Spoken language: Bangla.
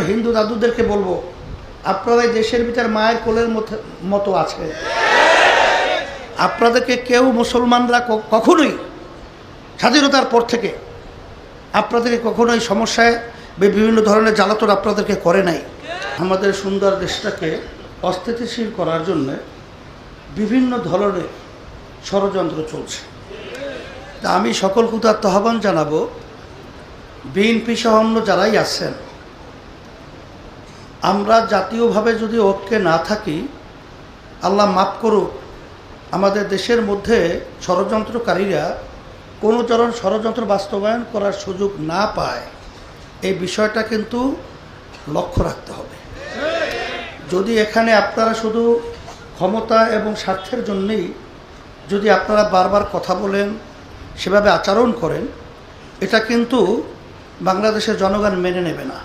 হিন্দু দাদুদেরকে বলবো, আপনারা এই দেশের ভিতর মায়ের কোলের মতো আছে। আপনাদেরকে কেউ মুসলমানরা কখনোই স্বাধীনতার পর থেকে আপনাদেরকে কখনোই সমস্যায় বিভিন্ন ধরনের জ্বালাতন আপনাদেরকে করে নাই। আমাদের সুন্দর দেশটাকে অস্থিতিশীল করার জন্য বিভিন্ন ধরনের ষড়যন্ত্র চলছে। তা আমি সকল কুতার্থ আহ্বান জানাবো, বিএনপি সহ অন্য যারাই আছেন, আমরা জাতীয়ভাবে যদি ঐক্যে না থাকি, আল্লাহ মাফ করুক, আমাদের দেশের মধ্যে ষড়যন্ত্রকারীরা কোনো ধরনের ষড়যন্ত্র বাস্তবায়ন করার সুযোগ না পায়, এই বিষয়টা কিন্তু লক্ষ্য রাখতে হবে। যদি এখানে আপনারা শুধু ক্ষমতা এবং স্বার্থের জন্যেই যদি আপনারা বারবার কথা বলেন, সেভাবে আচরণ করেন, এটা কিন্তু বাংলাদেশের জনগণ মেনে নেবে না।